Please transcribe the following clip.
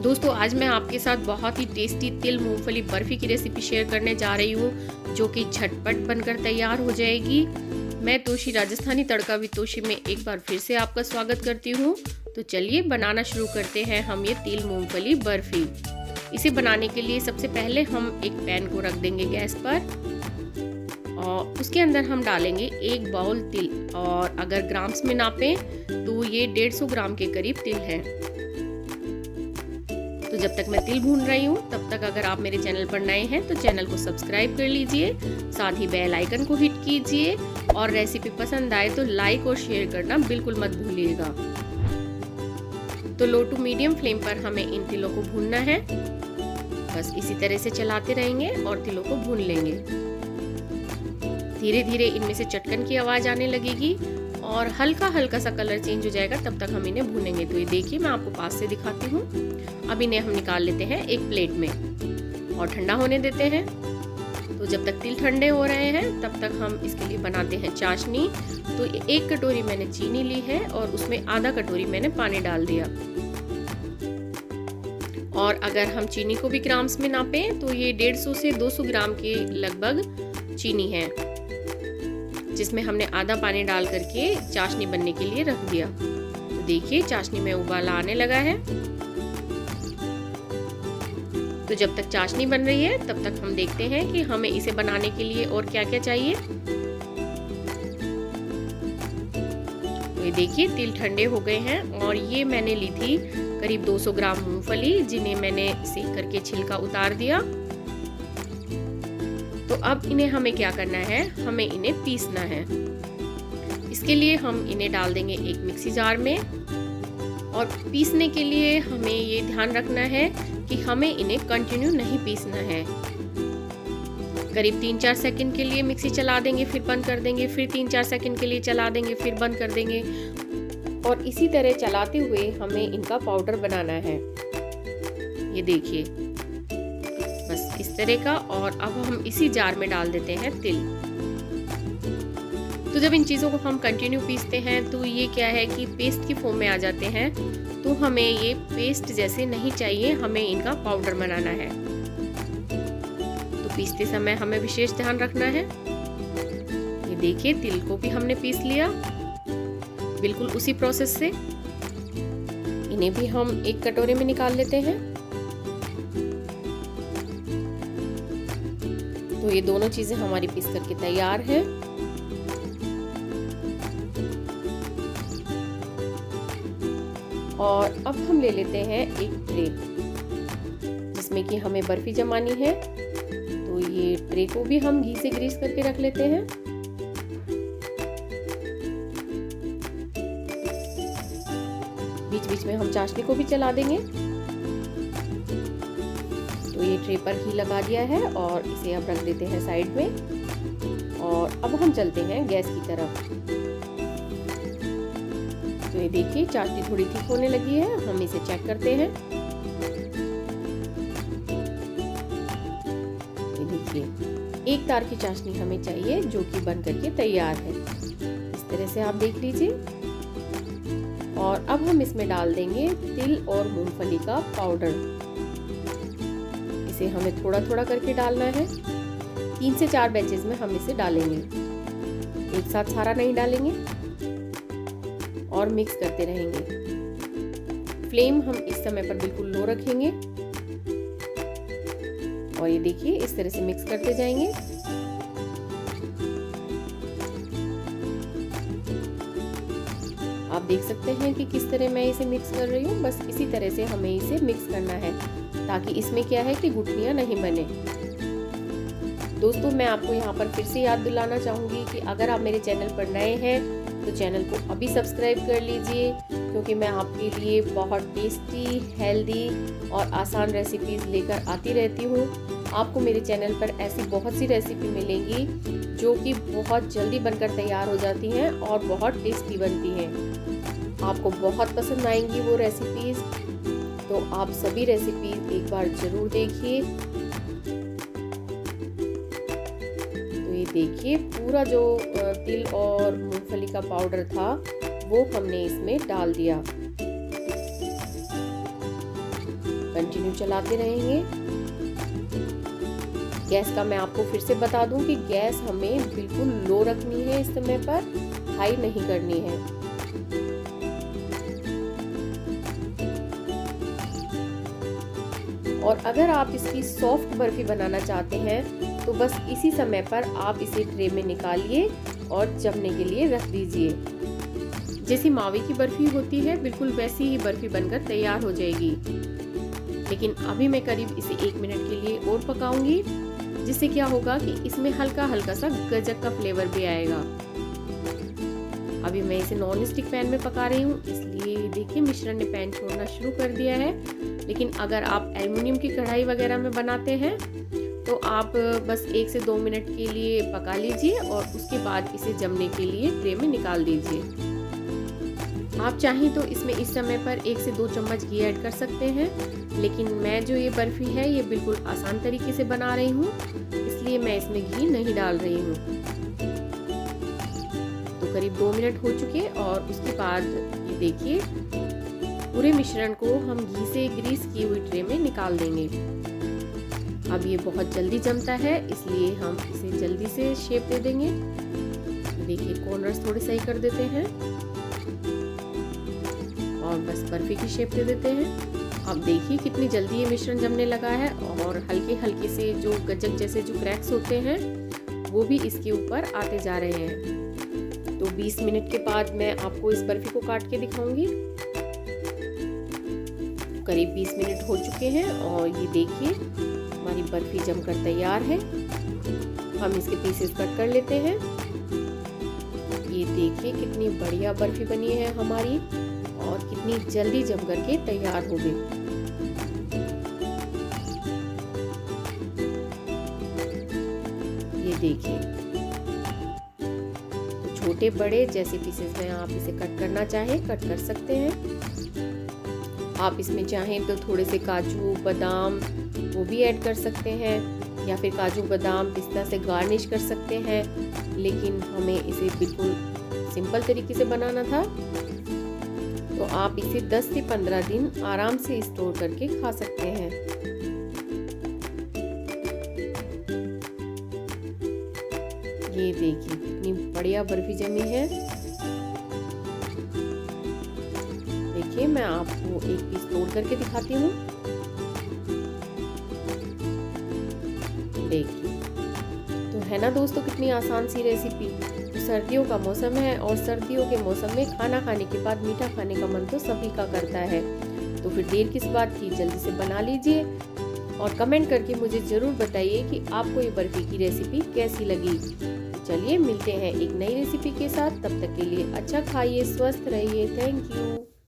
दोस्तों आज मैं आपके साथ बहुत ही टेस्टी तिल मूंगफली बर्फी की रेसिपी शेयर करने जा रही हूँ, जो कि झटपट बनकर तैयार हो जाएगी। मैं तोशी राजस्थानी तड़का विद तोशी में एक बार फिर से आपका स्वागत करती हूँ। तो चलिए बनाना शुरू करते हैं हम ये तिल मूंगफली बर्फी। इसे बनाने के लिए सबसे पहले हम एक पैन को रख देंगे गैस पर और उसके अंदर हम डालेंगे 1 बाउल तिल, और अगर ग्राम्स में नापें तो ये 150 ग्राम के करीब तिल है। तो जब तक मैं तिल भून रही हूँ तब तक अगर आप मेरे चैनल पर नए हैं तो चैनल को सब्सक्राइब कर लीजिए, साथ ही बेल आइकन को हिट कीजिए और रेसिपी पसंद आए तो लाइक और शेयर करना बिल्कुल मत भूलिएगा। तो लो टू मीडियम फ्लेम पर हमें इन तिलों को भूनना है। बस इसी तरह से चलाते रहेंगे और तिलों को भून लेंगे। धीरे धीरे इनमें से चटकन की आवाज़ आने लगेगी और हल्का हल्का सा कलर चेंज हो जाएगा, तब तक हम इन्हें भूनेंगे। तो ये देखिए मैं आपको पास से दिखाती हूँ। अब इन्हें हम निकाल लेते हैं एक प्लेट में और ठंडा होने देते हैं। तो जब तक तिल ठंडे हो रहे हैं तब तक हम इसके लिए बनाते हैं चाशनी। तो 1 कटोरी मैंने चीनी ली है और उसमें आधा कटोरी मैंने पानी डाल दिया। और अगर हम चीनी को भी ग्राम्स में नापें तो ये 150 से 200 ग्राम के लगभग चीनी है, जिसमें हमने आधा पानी डाल करके चाशनी बनने के लिए रख दिया। तो देखिए चाशनी में उबाल आने लगा है। तो जब तक चाशनी बन रही है तब तक हम देखते हैं कि हमें इसे बनाने के लिए और क्या क्या चाहिए। तो ये देखिए तिल ठंडे हो गए हैं और ये मैंने ली थी करीब 200 ग्राम मूंगफली, जिन्हें मैंने सेक करके छिलका उतार दिया। तो अब इन्हें हमें क्या करना है, हमें इन्हें पीसना है। इसके लिए हम इन्हें डाल देंगे एक मिक्सी जार में। और पीसने के लिए हमें ये ध्यान रखना है कि हमें इन्हें कंटिन्यू नहीं पीसना है। करीब 3-4 सेकंड के लिए मिक्सी चला देंगे, फिर बंद कर देंगे, फिर 3-4 सेकंड के लिए चला देंगे, फिर बंद कर देंगे। और इसी तरह चलाते हुए हमें इनका पाउडर बनाना है। ये देखिए बस इस तरह का। और अब हम इसी जार में डाल देते हैं तिल। तो जब इन चीज़ों को हम कंटिन्यू पीसते हैं तो ये क्या है कि पेस्ट की फॉर्म में आ जाते हैं। तो हमें ये पेस्ट जैसे नहीं चाहिए, हमें इनका पाउडर बनाना है। तो पीसते समय हमें विशेष ध्यान रखना है। ये देखिए तिल को भी हमने पीस लिया बिल्कुल उसी प्रोसेस से। इन्हें भी हम एक कटोरे में निकाल लेते हैं। तो ये दोनों चीजें हमारी पीस करके तैयार हैं। और अब हम ले लेते हैं एक ट्रे, जिसमें कि हमें बर्फी जमानी है। तो ये ट्रे को भी हम घी से ग्रीस करके रख लेते हैं। बीच बीच में हम चाशनी को भी चला देंगे। तो ये ट्रे पर घी लगा दिया है और इसे अब रख देते हैं साइड में। और अब हम चलते हैं गैस की तरफ। तो ये देखिए चाशनी थोड़ी थिक होने लगी है, हम इसे चेक करते हैं। ये देखिए 1 तार की चाशनी हमें चाहिए, जो कि बन करके तैयार है। इस तरह से आप देख लीजिए। और अब हम इसमें डाल देंगे तिल और मूंगफली का पाउडर। इसे हमें थोड़ा थोड़ा करके डालना है। 3 से 4 बैचेस में हम इसे डालेंगे, एक साथ सारा नहीं डालेंगे। और मिक्स करते रहेंगे। फ्लेम हम इस समय पर बिल्कुल लो रखेंगे। और ये देखिए इस तरह से मिक्स करते जाएंगे। आप देख सकते हैं कि किस तरह मैं इसे मिक्स कर रही हूँ। बस इसी तरह से हमें इसे मिक्स करना है, ताकि इसमें क्या है कि गुठलियाँ नहीं बने। दोस्तों मैं आपको यहाँ पर फिर से याद दिलाना चाहूँगी कि अगर आप मेरे चैनल पर नए हैं तो चैनल को अभी सब्सक्राइब कर लीजिए, क्योंकि मैं आपके लिए बहुत टेस्टी, हेल्दी और आसान रेसिपीज़ लेकर आती रहती हूँ। आपको मेरे चैनल पर ऐसी बहुत सी रेसिपी मिलेंगी जो कि बहुत जल्दी बनकर तैयार हो जाती हैं और बहुत टेस्टी बनती हैं। आपको बहुत पसंद आएंगी वो रेसिपीज़। तो आप सभी रेसिपीज़ एक बार ज़रूर देखिए। तो ये देखिए पूरा जो तिल और मूंगफली का पाउडर था वो हमने इसमें डाल दिया। कंटिन्यू चलाते रहेंगे। गैस का मैं आपको फिर से बता दूं कि गैस हमें बिल्कुल लो रखनी है, इस समय पर हाई नहीं करनी है। और अगर आप इसकी सॉफ्ट बर्फी बनाना चाहते हैं तो बस इसी समय पर आप इसे ट्रे में निकालिए और जमने के लिए रख दीजिए। जैसी मावे की बर्फी होती है बिल्कुल वैसी ही बर्फी बनकर तैयार हो जाएगी। लेकिन अभी मैं करीब इसे 1 मिनट के लिए और पकाऊंगी, जिससे क्या होगा कि इसमें हल्का हल्का सा गजक का फ्लेवर भी आएगा। अभी मैं इसे नॉन स्टिक पैन में पका रही हूँ, इसलिए देखिए मिश्रण ने पैन छोड़ना शुरू कर दिया है। लेकिन अगर आप एल्युमिनियम की कढ़ाई वगैरह में बनाते हैं तो आप बस 1 से 2 मिनट के लिए पका लीजिए और उसके बाद इसे जमने के लिए ट्रे में निकाल दीजिए। आप चाहें तो इसमें इस समय पर 1 से 2 चम्मच घी ऐड कर सकते हैं, लेकिन मैं जो ये बर्फी है ये बिल्कुल आसान तरीके से बना रही हूँ, इसलिए मैं इसमें घी नहीं डाल रही हूँ। तो करीब 2 मिनट हो चुके और उसके बाद ये देखिए पूरे मिश्रण को हम घी से ग्रीस की हुई ट्रे में निकाल देंगे। अब ये बहुत जल्दी जमता है, इसलिए हम इसे जल्दी से शेप दे देंगे। देखिए कॉर्नर्स थोड़े सही कर देते हैं और बस बर्फी की शेप दे देते हैं। अब देखिए कितनी जल्दी ये मिश्रण जमने लगा है और हल्के हल्के से जो गजक जैसे जो क्रैक्स होते हैं वो भी इसके ऊपर आते जा रहे हैं। तो 20 मिनट के बाद मैं आपको इस बर्फी को काट के दिखाऊंगी। करीब 20 मिनट हो चुके हैं और ये देखिए हमारी बर्फी जमकर तैयार है। हम इसके पीसेस कट कर लेते हैं। ये देखिए कितनी बढ़िया बर्फी बनी है हमारी और कितनी जल्दी जम करके तैयार हो गई। ये देखिए तो छोटे बड़े जैसे पीसेस में आप इसे कट करना चाहें कट कर सकते हैं। आप इसमें चाहें तो थोड़े से काजू बादाम वो भी ऐड कर सकते हैं या फिर काजू बादाम पिस्ता से गार्निश कर सकते हैं, लेकिन हमें इसे बिल्कुल सिंपल तरीके से बनाना था। तो आप इसे 10 से 15 दिन आराम से स्टोर करके खा सकते हैं। ये देखिए कितनी बढ़िया बर्फी जमी है। देखिए मैं आपको एक पीस तोड़ करके दिखाती हूँ। देखिए तो है ना दोस्तों कितनी आसान सी रेसिपी। तो सर्दियों का मौसम है और सर्दियों के मौसम में खाना खाने के बाद मीठा खाने का मन तो सभी का करता है। तो फिर देर किस बात की, जल्दी से बना लीजिए और कमेंट करके मुझे ज़रूर बताइए कि आपको ये बर्फी की रेसिपी कैसी लगी। चलिए मिलते हैं एक नई रेसिपी के साथ, तब तक के लिए अच्छा खाइए, स्वस्थ रहिए। Thank you.